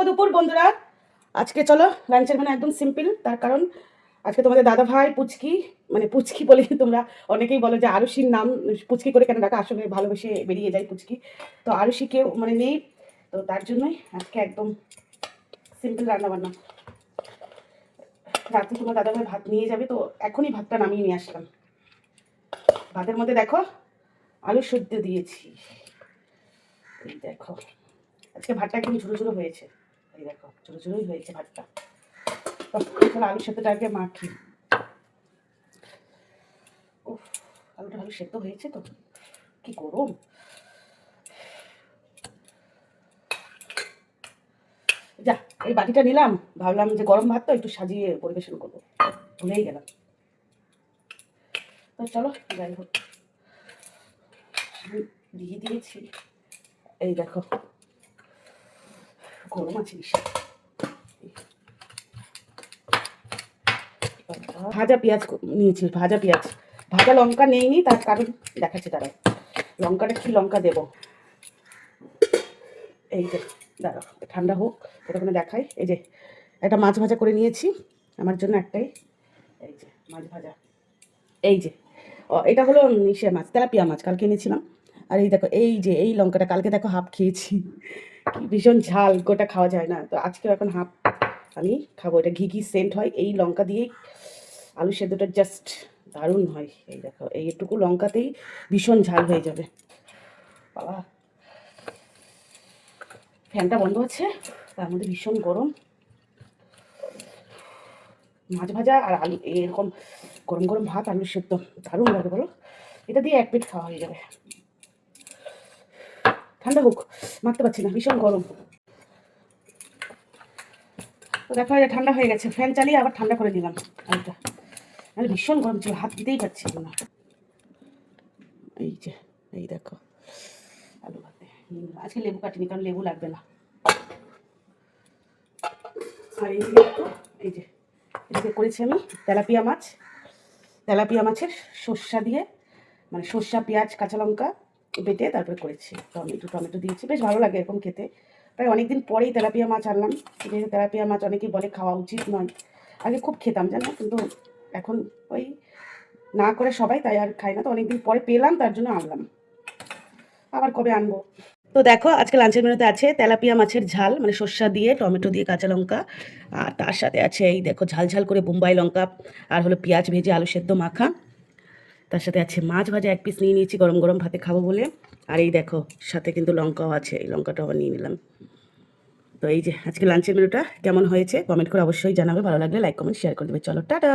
দুপুর বন্ধুরা। আজকে চলো লাঞ্চের মেনু একদম সিম্পল, তার কারণ আজকে তোমাদের দাদা ভাই পুচকি, মানে পুচকি বলে তোমরা অনেকেই বলো যে আরুষির নাম পুচকি করে কেন ডাকা, আসলে ভালোবেসে বেরিয়ে যায় পুচকি। তো আরুষি কেউ মানে নেই, তো তার জন্যই আজকে একদম সিম্পল রান্নাবান্না। রাতে তোমার দাদা ভাই ভাত নিয়ে যাবে, তো এখনই ভাতটা নামিয়ে নিয়ে আসলাম। ভাতের মধ্যে দেখো আলু সেদ্ধ দিয়েছি, এই দেখো আজকে ভাতটা একদম ঝুড়ো ঝুড়ো হয়েছে, এই দেখো ঝুড়ো ঝুড়োই হয়েছে ভাতটা। তাহলে আলু সেদ্ধটা আগে মাখি। উফ, আলুটা ভালো সেদ্ধ হয়েছে তো, কি গরম। যা, এই বাটিটা নিলাম, ভাবলাম যে গরম ভাত তো একটু সাজিয়ে পরিবেশন করবো, ভুলেই গেলাম। তো চলো যাই হোক, দিয়ে দিয়েছি। এই দেখো গরম আছে বেশি। ভাজা পেঁয়াজ নিয়েছি, ভাজা পেঁয়াজ, ভাজা লঙ্কা নেইনি, তার কারণ দেখাচ্ছি দাঁড়াও। লঙ্কাটা কি লঙ্কা দেবো, এই যে দাঁড়াও ঠান্ডা হোক ওটা দেখাই। এই যে একটা মাছ ভাজা করে নিয়েছি আমার জন্য একটাই, এই যে মাছ ভাজা, এই যে এটা হলো ইসে মাছ, তেলাপিয়া মাছ কালকে এনেছিলাম। আর এই দেখো এই যে এই লঙ্কাটা কালকে দেখো হাফ খেয়েছি, কি ভীষণ ঝাল, গোটা খাওয়া যায় না, তো আজকেও এখন হাফ আমি খাবো। এটা ঘি ঘি সেন্ট হয় এই লঙ্কা দিয়েই, আলু সেদ্ধটা জাস্ট দারুণ হয়। এই দেখো এইটুকু লঙ্কাতেই ভীষণ ঝাল হয়ে যাবে। বাবা ফ্যানটা বন্ধ আছে, তার মধ্যে ভীষণ গরম। মাছ ভাজা আর আলু এরকম গরম গরম ভাত আলু সেদ্ধ দারুণ লাগে বলো, এটা দিয়ে এক প্লেট খাওয়া হয়ে যাবে। ঠান্ডা হোক, মাখতে পারছি না, ভীষণ গরম। তো দেখো এটা ঠান্ডা হয়ে গেছে, ফ্যান চালিয়ে আবার ঠান্ডা করে দিলাম আলুটা, মানে ভীষণ গরম ছিল, হাত দিতেই পারছি না। এই যে এই দেখো আলু ভাতে, আজকে লেবু কাটিনি কারণ লেবু লাগবে না। আর এই দেখো এই যে এদিকে করেছি আমি তেলাপিয়া মাছ, তেলাপিয়া মাছের সর্ষা দিয়ে, মানে সর্ষা পেঁয়াজ কাঁচা লঙ্কা বেটে তারপরে করেছি, টমেটো দিয়েছি, বেশ ভালো লাগে এরকম খেতে। প্রায় অনেকদিন পরেই তেলাপিয়া মাছ আনলাম, যেহেতু তেলাপিয়া মাছ অনেকেই বলে খাওয়া উচিত নয়, আগে খুব খেতাম জানো, কিন্তু এখন ওই না করে সবাই তাই আর খাই না, তো অনেকদিন পরে পেলাম তার জন্য আনলাম, আবার কবে আনবো। তো দেখো আজকে লাঞ্চের মেনুতে আছে তেলাপিয়া মাছের ঝাল, মানে সর্ষা দিয়ে টমেটো দিয়ে কাঁচা লঙ্কা, আর তার সাথে আছে এই দেখো ঝাল ঝাল করে বোম্বাই লঙ্কা, আর হলো পেঁয়াজ ভেজে আলু সেদ্ধ মাখা, তার সাথে আছে মাছ ভাজা এক পিস নিয়ে নিয়েছি গরম গরম ভাতে খাবো বলে, আর এই দেখো সাথে কিন্তু লঙ্কাও আছে, এই লঙ্কাটাও আবার নিয়ে নিলাম। তো এই যে আজকে লাঞ্চের মেনুটা কেমন হয়েছে কমেন্ট করে অবশ্যই জানাবে, ভালো লাগলে লাইক কমেন্ট শেয়ার করে দেবে। চলো টাটা।